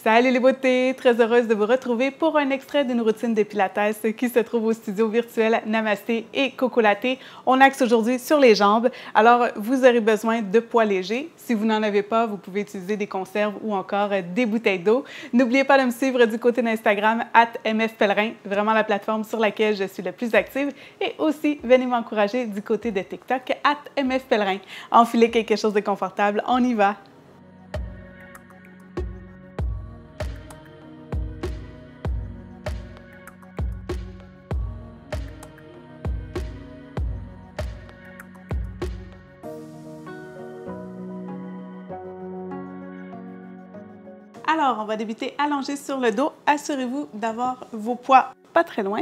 Salut les beautés! Très heureuse de vous retrouver pour un extrait d'une routine de Pilates qui se trouve au studio virtuel Namasté et Coco Latte. On axe aujourd'hui sur les jambes. Alors, vous aurez besoin de poids légers. Si vous n'en avez pas, vous pouvez utiliser des conserves ou encore des bouteilles d'eau. N'oubliez pas de me suivre du côté d'Instagram @mfpellerin, vraiment la plateforme sur laquelle je suis le plus active. Et aussi, venez m'encourager du côté de TikTok @mfpellerin. Enfilez quelque chose de confortable, on y va! Alors, on va débuter allongé sur le dos. Assurez-vous d'avoir vos poids pas très loin.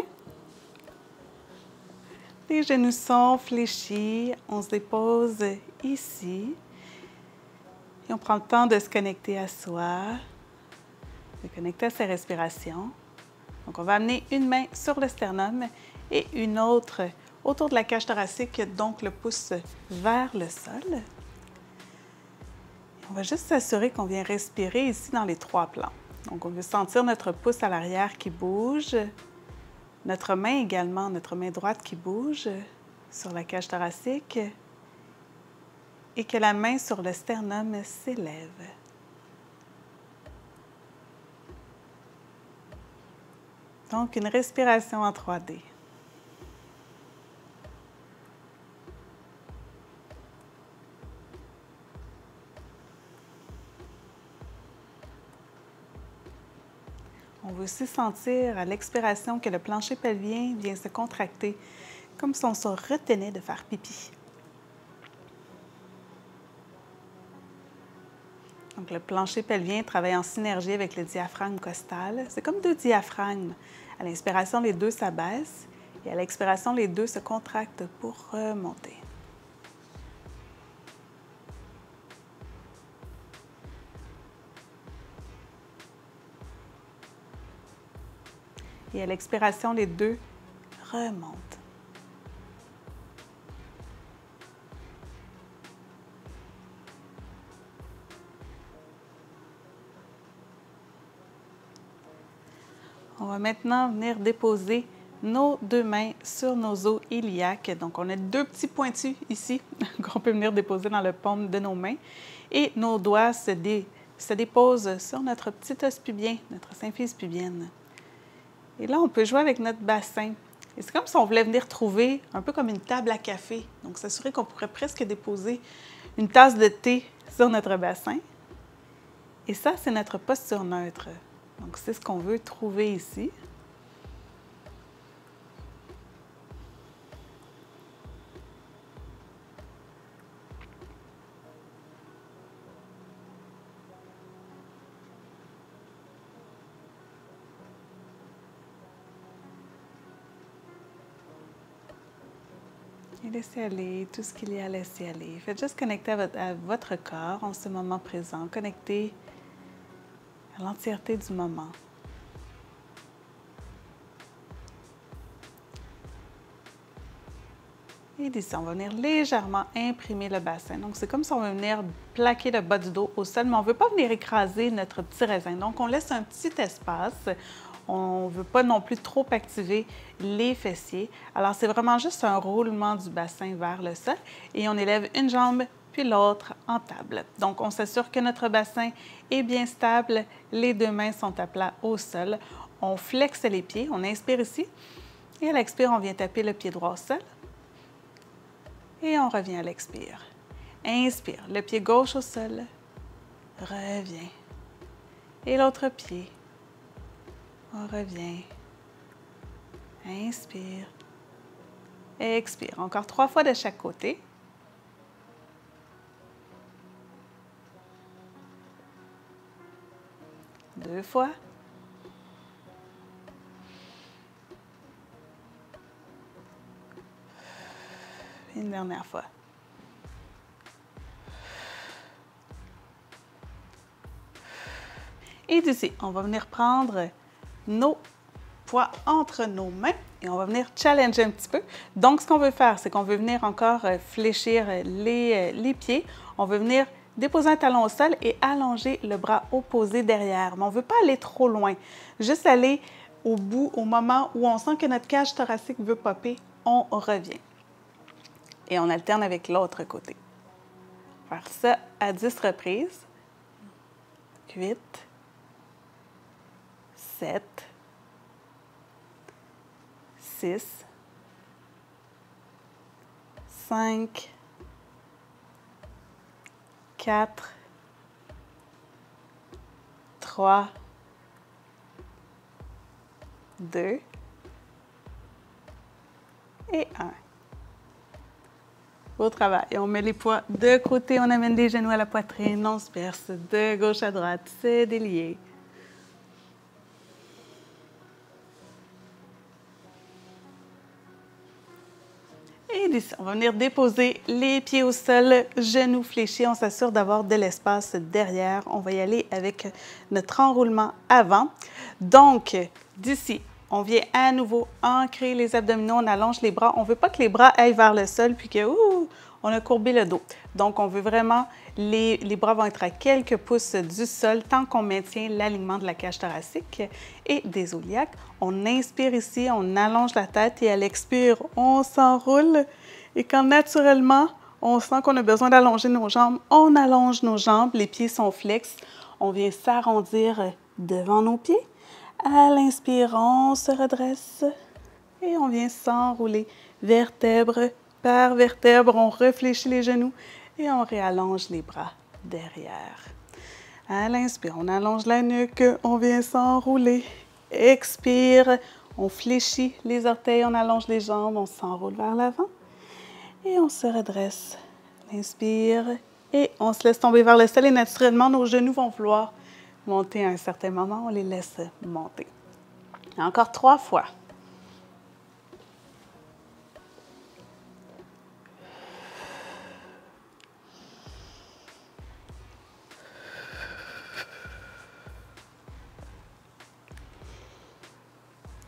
Les genoux sont fléchis. On se dépose ici. Et on prend le temps de se connecter à soi, de connecter à sa respiration. Donc, on va amener une main sur le sternum et une autre autour de la cage thoracique, donc le pouce vers le sol. On va juste s'assurer qu'on vient respirer ici dans les trois plans. Donc, on veut sentir notre pouce à l'arrière qui bouge, notre main également, notre main droite qui bouge sur la cage thoracique et que la main sur le sternum s'élève. Donc, une respiration en 3D. On va aussi sentir à l'expiration que le plancher pelvien vient se contracter, comme si on se retenait de faire pipi. Donc, le plancher pelvien travaille en synergie avec le diaphragme costal. C'est comme deux diaphragmes. À l'inspiration, les deux s'abaissent et à l'expiration, les deux se contractent pour remonter. Et à l'expiration, les deux remontent. On va maintenant venir déposer nos deux mains sur nos os iliaques. Donc, on a deux petits pointus ici qu'on peut venir déposer dans le paume de nos mains. Et nos doigts se déposent sur notre petit os pubien, notre symphyse pubienne. Et là, on peut jouer avec notre bassin. Et c'est comme si on voulait venir trouver un peu comme une table à café. Donc, s'assurer qu'on pourrait presque déposer une tasse de thé sur notre bassin. Et ça, c'est notre posture neutre. Donc, c'est ce qu'on veut trouver ici. Et laissez aller tout ce qu'il y a à laisser aller. Faites juste connecter à votre corps en ce moment présent. Connectez à l'entièreté du moment. Et d'ici, on va venir légèrement imprimer le bassin. Donc, c'est comme si on veut venir plaquer le bas du dos au sol, mais on ne veut pas venir écraser notre petit raisin. Donc, on laisse un petit espace. On ne veut pas non plus trop activer les fessiers. Alors, c'est vraiment juste un roulement du bassin vers le sol et on élève une jambe puis l'autre en table. Donc, on s'assure que notre bassin est bien stable. Les deux mains sont à plat au sol. On flexe les pieds. On inspire ici et à l'expire, on vient taper le pied droit au sol. Et on revient à l'expire. Inspire, le pied gauche au sol. Revient. Et l'autre pied. On revient. Inspire. Expire. Encore 3 fois de chaque côté. Deux fois. Une dernière fois. Et d'ici, on va venir prendre nos poids entre nos mains et on va venir challenger un petit peu. Donc, ce qu'on veut faire, c'est qu'on veut venir encore fléchir les pieds. On veut venir déposer un talon au sol et allonger le bras opposé derrière. Mais on ne veut pas aller trop loin, juste aller au bout, au moment où on sent que notre cage thoracique veut popper, on revient. Et on alterne avec l'autre côté. Faire ça à 10 reprises. 8, 7, 6, 5, 4, 3, 2 et 1. Beau travail. Et on met les poids de côté, on amène les genoux à la poitrine, on se perce de gauche à droite, c'est délié. Et d'ici, on va venir déposer les pieds au sol, genoux fléchis. On s'assure d'avoir de l'espace derrière. On va y aller avec notre enroulement avant. Donc, d'ici, on vient à nouveau ancrer les abdominaux, on allonge les bras. On ne veut pas que les bras aillent vers le sol puis que, on a courbé le dos. Donc, on veut vraiment, les bras vont être à quelques pouces du sol tant qu'on maintient l'alignement de la cage thoracique et des iliaques. On inspire ici, on allonge la tête et à l'expire, on s'enroule. Et quand naturellement, on sent qu'on a besoin d'allonger nos jambes, on allonge nos jambes, les pieds sont flex. On vient s'arrondir devant nos pieds. À l'inspire, on se redresse et on vient s'enrouler vertèbre par vertèbre. On réfléchit les genoux et on réallonge les bras derrière. À l'inspire, on allonge la nuque, on vient s'enrouler. Expire, on fléchit les orteils, on allonge les jambes, on s'enroule vers l'avant et on se redresse. Inspire et on se laisse tomber vers le sol et naturellement, nos genoux vont vouloir monter à un certain moment, on les laisse monter. Encore 3 fois.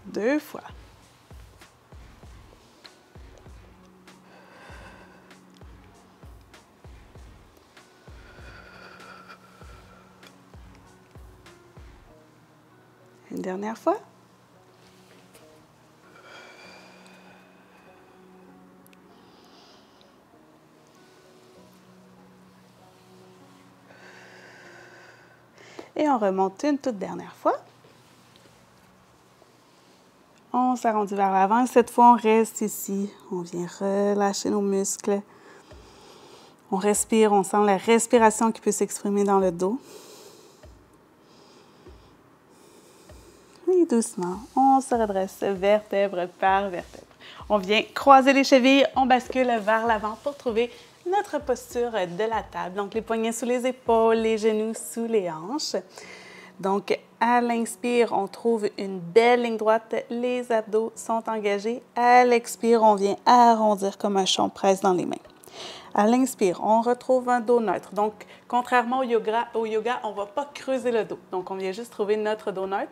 Deux fois. Une dernière fois. Et on remonte une toute dernière fois. On s'arrondit vers l'avant. Cette fois, on reste ici. On vient relâcher nos muscles. On respire. On sent la respiration qui peut s'exprimer dans le dos. Et doucement, on se redresse vertèbre par vertèbre. On vient croiser les chevilles. On bascule vers l'avant pour trouver notre posture de la table. Donc, les poignets sous les épaules, les genoux sous les hanches. Donc, à l'inspire, on trouve une belle ligne droite. Les abdos sont engagés. À l'expire, on vient arrondir comme un champ presse dans les mains. À l'inspire, on retrouve un dos neutre. Donc, contrairement au yoga, on ne va pas creuser le dos. Donc, on vient juste trouver notre dos neutre.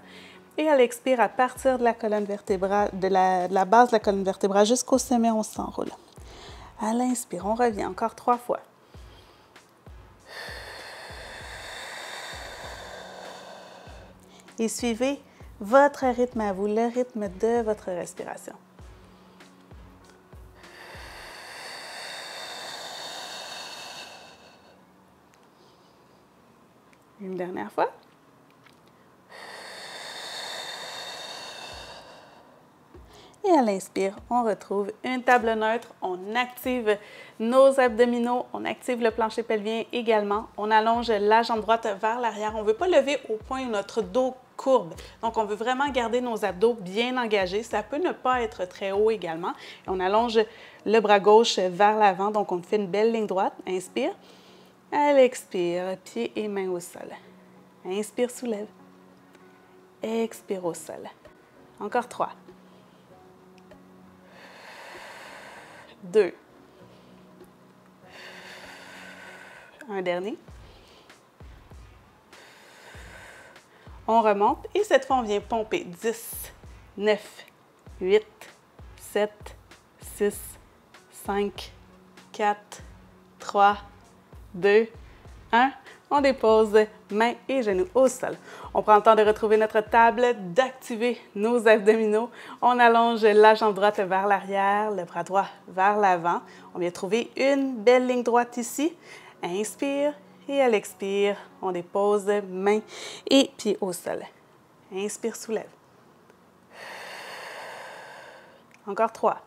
Et à l'expire, à partir de la colonne vertébrale, de la base de la colonne vertébrale jusqu'au sommet, on s'enroule. À l'inspire, on revient encore 3 fois. Et suivez votre rythme à vous, le rythme de votre respiration. Une dernière fois. Et à l'inspire, on retrouve une table neutre. On active nos abdominaux, on active le plancher pelvien également. On allonge la jambe droite vers l'arrière. On ne veut pas lever au point où notre dos courbe. Donc, on veut vraiment garder nos abdos bien engagés. Ça peut ne pas être très haut également. Et on allonge le bras gauche vers l'avant. Donc, on fait une belle ligne droite. Inspire. À l'expire, pieds et mains au sol. Inspire, soulève. Expire au sol. Encore 3. 2. Un dernier. On remonte et cette fois, on vient pomper. 10, 9, 8, 7, 6, 5, 4, 3, 2, 1. On dépose mains et genoux au sol. On prend le temps de retrouver notre table, d'activer nos abdominaux. On allonge la jambe droite vers l'arrière, le bras droit vers l'avant. On vient trouver une belle ligne droite ici. Inspire et à l'expire, on dépose mains et pieds au sol. Inspire, soulève. Encore 3.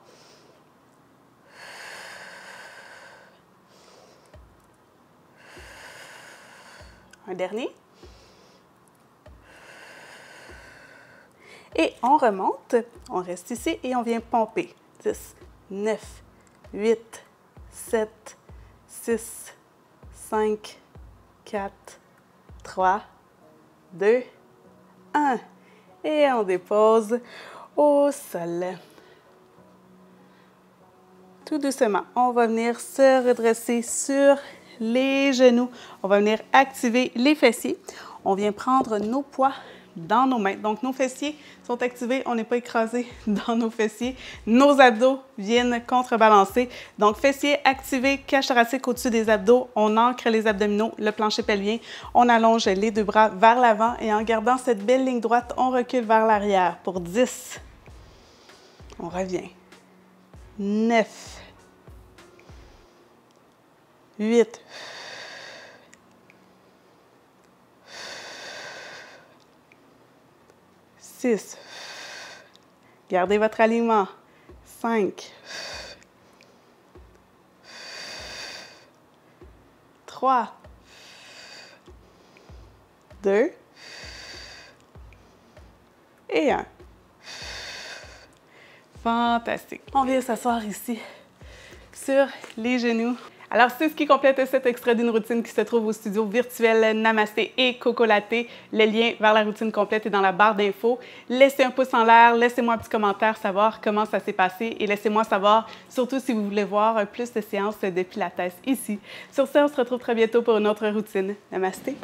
Un dernier. Et on remonte, on reste ici et on vient pomper. 10, 9, 8, 7, 6, 5, 4, 3, 2, 1. Et on dépose au sol. Tout doucement, on va venir se redresser sur les genoux. On va venir activer les fessiers. On vient prendre nos poids dans nos mains. Donc, nos fessiers sont activés. On n'est pas écrasé dans nos fessiers. Nos abdos viennent contrebalancer. Donc, fessiers activés, cage thoracique au-dessus des abdos. On ancre les abdominaux, le plancher pelvien. On allonge les deux bras vers l'avant et en gardant cette belle ligne droite, on recule vers l'arrière pour 10. On revient. 9. 8. 6. Gardez votre alignement. 5. 3. 2. Et 1. Fantastique. On vient s'asseoir ici sur les genoux. Alors, c'est ce qui complète cet extrait d'une routine qui se trouve au studio virtuel Namasté et Coco Latte. Le lien vers la routine complète est dans la barre d'infos. Laissez un pouce en l'air, laissez-moi un petit commentaire, savoir comment ça s'est passé et laissez-moi savoir, surtout si vous voulez voir plus de séances de Pilates ici. Sur ce, on se retrouve très bientôt pour une autre routine. Namasté!